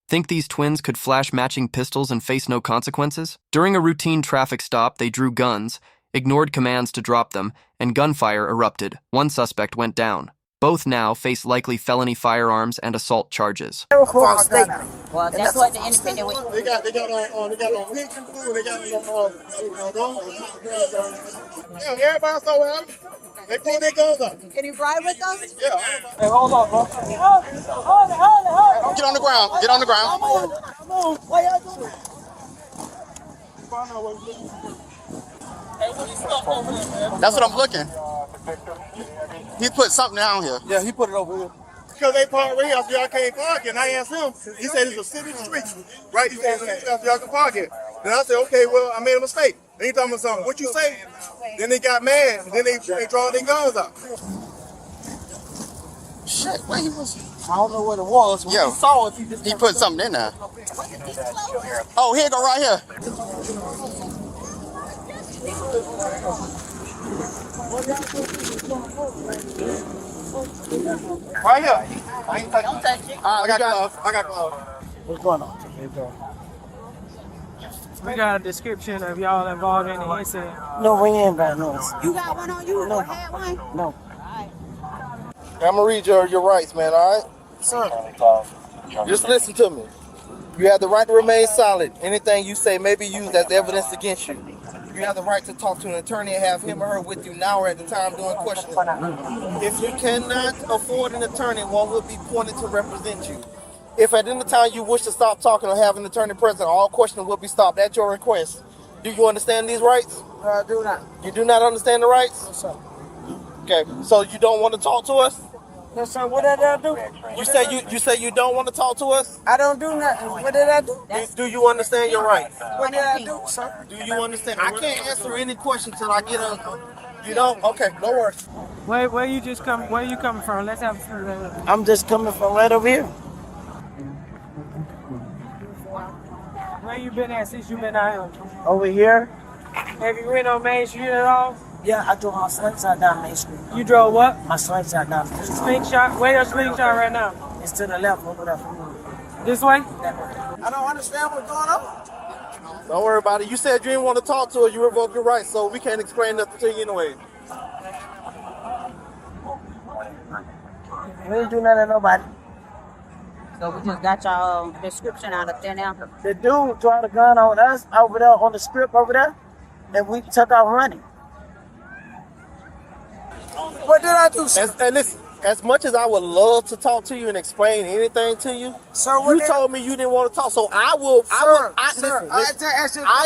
Think these twins could flash matching pistols and face no consequences? During a routine traffic stop, they drew guns, ignored commands to drop them, and gunfire erupted. One suspect went down. Both now face likely felony firearms and assault charges. False statement. Well, that's what the independent was. They got pink and blue. They got yeah, everybody so happy. They pull their guns up. Can you ride with us? Yeah. Hey, hold on, bro. Get on the ground. Get on the ground. Come on. What y'all doing? That's what I'm looking. He put something down here. Yeah, he put it over here. Because they parked right here, so y'all can't park it. And I asked him, he said it's a city street, right? He said it's a city street, so y'all can park it. Then I said, okay, well, I made a mistake. Then he told me something. What you say? Then they got mad, and then they draw their guns out. Shit, where he was? I don't know what it was. When he saw it, He put something in there. Oh, here go right here. Right here. I ain't touching. Don't touch it. I got gloves. I got gloves. What's going on? We got a description of y'all involved in the incident. No, we ain't got no. You got one on you? No. Or had one? No. I'm gonna read your rights, man, all right? Sir. Just listen to me. You have the right to remain silent. Anything you say may be used as evidence against you. You have the right to talk to an attorney and have him or her with you now or at the time during questioning. If you cannot afford an attorney, one will be appointed to represent you. If at any time you wish to stop talking or have an attorney present, all questioning will be stopped at your request. Do you understand these rights? I do not. You do not understand the rights? Yes, sir. Okay, so you don't want to talk to us? Yes, sir. What did I do? You say you don't want to talk to us? I don't do nothing. What did I do? Do you understand your rights? What did I do, sir? Do you understand? I can't answer any question till I get a. You don't? Okay, no worries. Where you coming from? Let's have I'm just coming from right over here. where you been at since you been out here? Over here? Have you been on Main Street at all? Yeah, I drove my slingshot down Main Street. You drove what? My slingshot down Main Street. Slingshot? Where your slingshot right now? It's to the left over there from me. This way? I don't understand what's going on. Don't worry about it. You said you didn't want to talk to us. You revoked your rights, so we can't explain nothing to you anyway. We didn't do nothing to nobody. So we just got y'all description out up there now. The dude tried a gun on us over there on the strip over there, and we took off running. What did I do, sir? And listen, as much as I would love to talk to you and explain anything to you, Sir, what you did told me you didn't want to talk. So I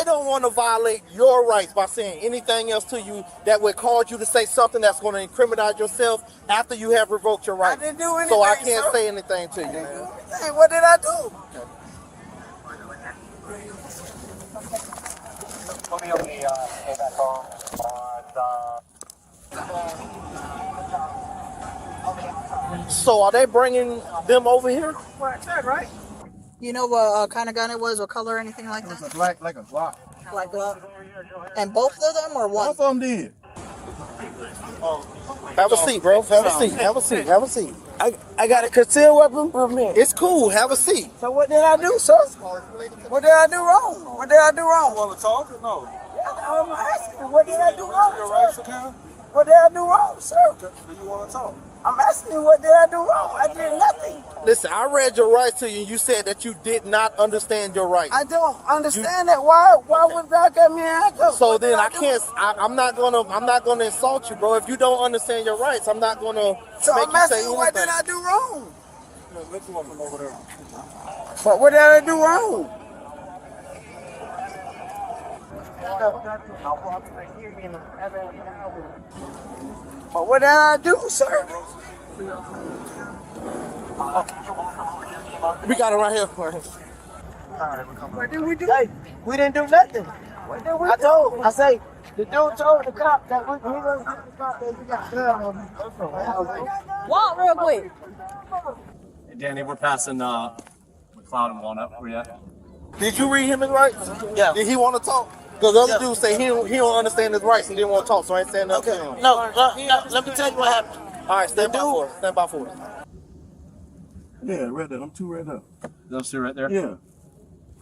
don't want to violate your rights by saying anything else to you that would cause you to say something that's going to incriminate yourself after you have revoked your rights. I didn't do anything, so I can't sir. say anything to you. Hey, what did I do? Put me on the payback call So are they bringing them over here? Right? You know what kind of gun it was, or color or anything like that? Black, like a Glock. Like glove? And both of them, or one? Both of them did. Have a seat, bro. Have a seat. Have a seat. Have a seat. I got a concealed weapon with me. It's cool. Have a seat. So what did I do, sir? What did I do wrong? What did I do wrong? Want to talk or no? I'm asking, what did I do wrong, Your sir? rights account? What did I do wrong, sir? Do you want to talk? I'm asking you, what did I do wrong? I did nothing. Listen, I read your rights to you, and you said that you did not understand your rights. I don't understand that. Why would that get me in handcuffs? So What then did I do? can't. I'm not gonna insult you, bro. If you don't understand your rights, I'm not gonna So make I'm you asking say you, what did anything. I do wrong? Let's go from over there. But what did I do wrong? But what did I do, sir? We got it right here. What did we do? Hey, we didn't do nothing. What did we do? I say, the dude told the cop that we was the cop that we got gun on him. Walk real quick. Hey, Danny, we're passing McLeod and Walnut. Where you at? Did you read him his rights? Yeah. Did he want to talk? Because the other dude say he don't understand his rights and didn't want to talk, so I ain't saying nothing to him. No, let me tell you what happened. All right, stand by for it. Stand by for it. Yeah, right there. Them two right there. Those two right there? Yeah.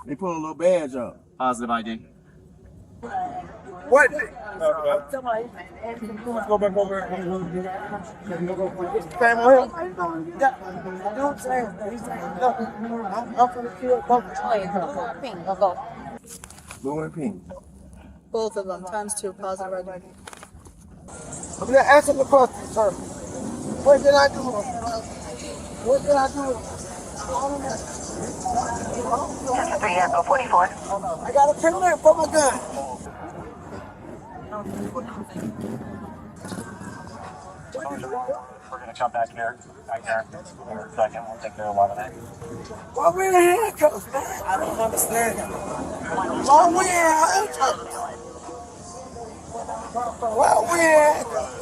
They put a little badge up. Positive ID. What? Let's go back over. Fam on him? Yeah. You know what I'm saying? He's saying, no, I'm gonna kill both. Pink, go. Blue and pink. Both of them, times 2, positive ID. I'm gonna answer the question, sir. What did I do? What did I do? I got a permit for my gun. We're gonna come back here. Right there. In a second. We'll take care of a lot of that. Why we in handcuffs, man? I don't understand that. Why we in handcuffs? Why we in handcuffs?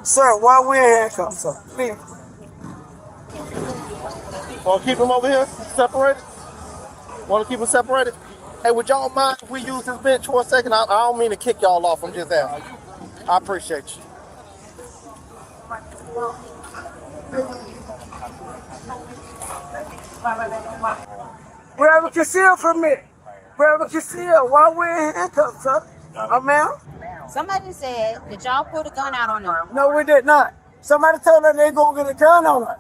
Sir, why we in handcuffs, sir? Please. Want to keep them over here separated? Want to keep them separated? Hey, would y'all mind if we use this bench for a second? I don't mean to kick y'all off. I'm just asking. I appreciate you. We have a conceal permit. We have a conceal. Why we in handcuffs, sir? Ma'am? Somebody said that y'all put a gun out on them. No, we did not. Somebody told us they gonna get a gun on us.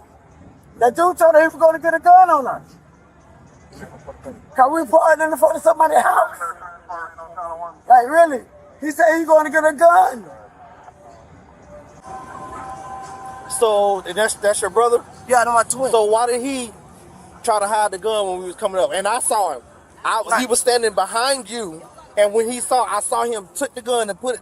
That dude told us he was gonna get a gun on us. Cause we parked in the front of somebody's house. Like really? He said he's gonna get a gun. So that's your brother? Yeah, that's my twin. So why did he try to hide the gun when we was coming up? And I saw him. He was standing behind you, and when I saw him took the gun and put it.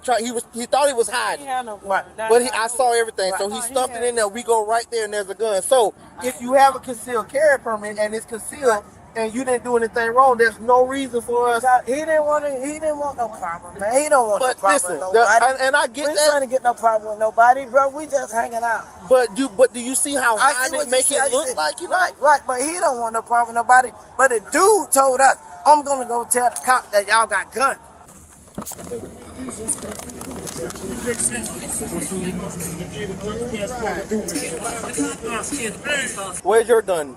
He thought he was hiding, but I saw everything. So he stuffed it in there. We go right there, and there's a gun. So if you have a concealed carry permit and it's concealed, and you didn't do anything wrong, there's no reason for us. He didn't want no problem, man. He don't want no But problem listen, with nobody. and I get We ain't that. trying to get no problem with nobody, bro. We just hanging out. But do you see how I see hiding what it make you it said. look like you know? Right, but he don't want no problem with nobody. But the dude told us, I'm gonna go tell the cop that y'all got guns. Where's your gun?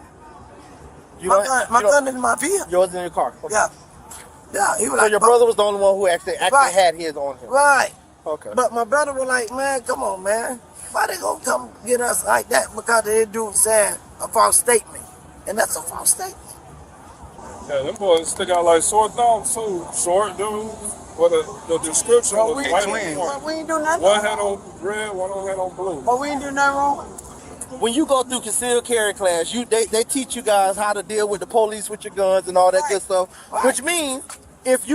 My gun is in my vehicle. Yours in your car. Okay. Yeah, he was So like, your brother was the only one who actually Right. had his on him. Right. Okay. But my brother was like, man, come on, man. Why they gonna come get us like that? Because they do saying a false statement. And that's a false statement. Yeah, them boys stick out like sore thumbs too. Short dude. What the description But was we, white we, and white. we ain't do nothing. One had on red, one had on blue. But we ain't do nothing wrong. When you go through concealed carry class, they teach you guys how to deal with the police with your guns and all that good stuff. Right. Which means if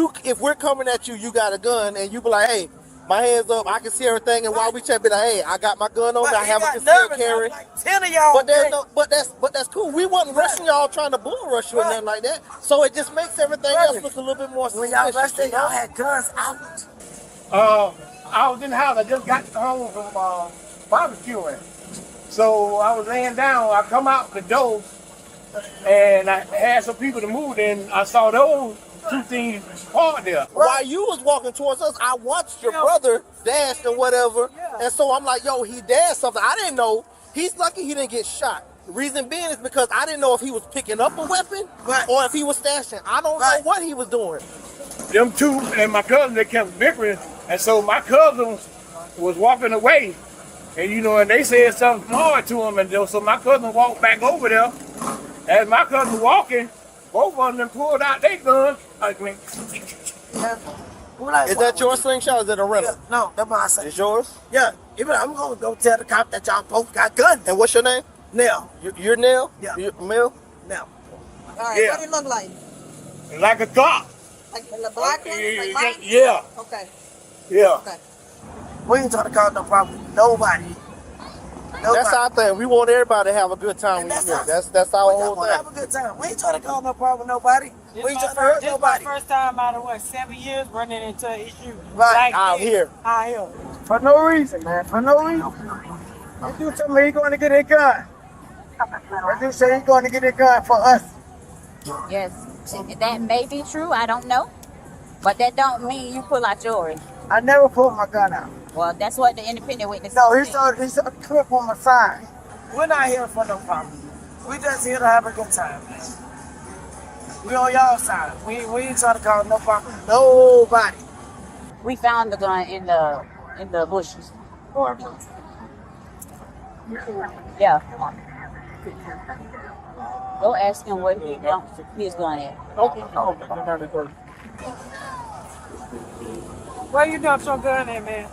we're coming at you, you got a gun, and you be like, hey, my hands up, I can see everything, and while we check, be like, hey, I got my gun on me, I have a concealed carry. Like 10 of y'all. But that's cool. We wasn't rushing y'all trying to bull rush you or nothing like that. So it just makes everything else look a little bit more when suspicious. y'all rushed, y'all had guns out. I was in the house. I just got home from barbecuing. So I was laying down. I come out the door, and I had some people to move. And I saw those two things parked there. While you was walking towards us, I watched your brother dash and whatever. And so I'm like, yo, he dashed something. I didn't know. He's lucky he didn't get shot. The reason being is because I didn't know if he was picking up a weapon or if he was stashing. I don't know what he was doing. Them two and my cousin, they kept bickering. And so my cousin was walking away. And and they said something hard to him. And so my cousin walked back over there. As my cousin walking, both of them pulled out their guns. Is that your slingshot or is it a rental? Yeah, no, that's what I said. It's yours? Yeah, I'm gonna go tell the cop that y'all both got guns. And what's your name? Now, You're Neil? Yeah. You're Mel? now. All right, Yeah. what did it look like? Like a cop. Like the black one? Like mine? Yeah. Okay, Yeah. okay. We ain't trying to cause no problem with nobody. That's our thing. We want everybody to have a good time And when that's you're here. us. That's our We whole just want to thing. have a good time. We ain't trying to cause no problem with nobody. We ain't trying to hurt This nobody. my first time out of 7 years running into an issue. Right. Out here. Out here. For no reason, man. For no reason. That dude told me he's going to get a gun. That dude said he's going to get a gun for us. Yes, that may be true. I don't know, but that don't mean you pull out yours. I never pulled my gun out. Well, that's what the independent witness No, he said. saw a clip on my side. We're not here for no problem. We just here to have a good time. We on y'all side. We ain't trying to cause no problem. Nobody. We found the gun in the bushes. Yeah. Go ask him where he dumped his gun at. Okay. Where you dumped your gun at, man?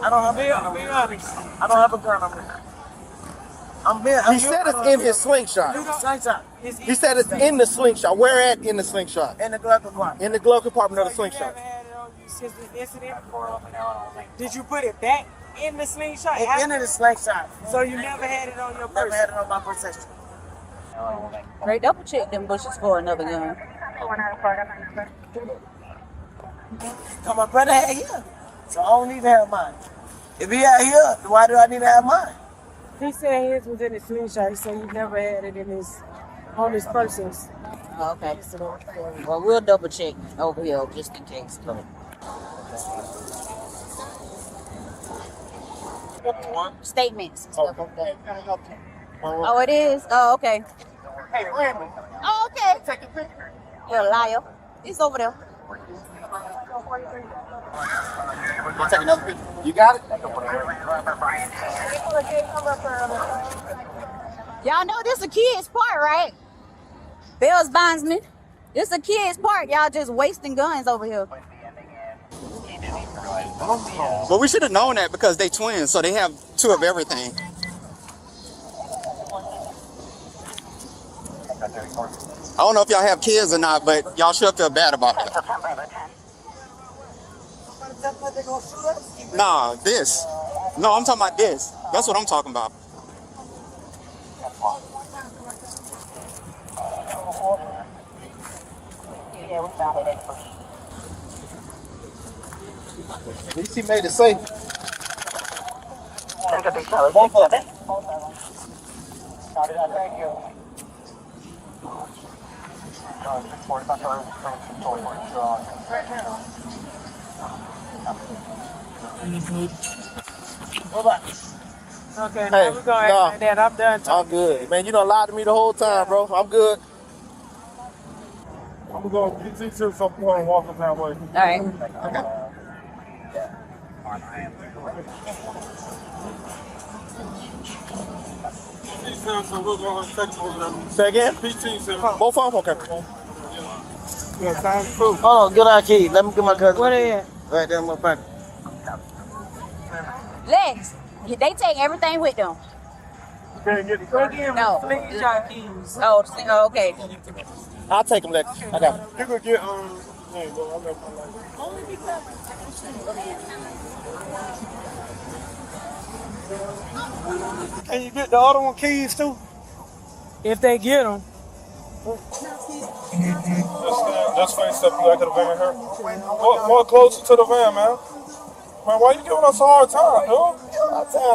I don't have a gun. Be honest. I don't have a gun on me. He said it's in his slingshot. Slingshot. He said it's in the slingshot. Where at in the slingshot? In the glove compartment. In the glove compartment of the slingshot. Since this incident, did you put it back in the slingshot? It's in the slingshot. So you never had it on your person? Never had it on my possession. Ray, double check them bushes for another gun. Come on, brother had here. So I don't need to have mine. If he had here, why do I need to have mine? He said his was in the slingshot. He said he never had it on his persons. Oh, okay. Well, we'll double check over here just in case. Statements and stuff like that. Oh, it is? Oh, okay. Hey, wait a minute. Oh, okay. Take a picture. You're a liar. It's over there. Take another picture. You got it? Y'all know this a kid's park, right? Bell's bondsman. This a kid's park. Y'all just wasting guns over here. Well, we should have known that because they twins, so they have two of everything. I don't know if y'all have kids or not, but y'all should feel bad about it. Nah, this. No, I'm talking about this. That's what I'm talking about. Yeah, we found it. At least he made it safe. Both of them. Okay, Hey, now we're going to act like that. I'm done talking. I'm good. Man, you done lied to me the whole time, bro. I'm good. I'm going to get to some point and walk up that way. All right. Say again? PT said, Both of them? Okay. Hold on, get our key. Let me get my cousin. What are you? Right there in my pocket. Lex, they take everything with them. No. Oh, okay. I'll take them, Lex. I got it. you could get, Can you get the other one keys too? If they get them. Just face up back of the van here. More closer to the van, man. Man, why you giving us a hard time, dude?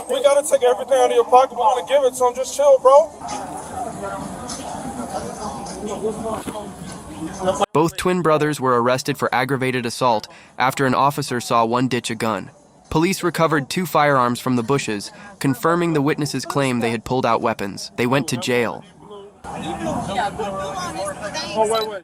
We gotta take everything out of your pocket. We wanna give it to him. Just chill, bro. Both twin brothers were arrested for aggravated assault after an officer saw one ditch a gun. Police recovered 2 firearms from the bushes, confirming the witnesses' claim they had pulled out weapons. They went to jail. Oh, wait.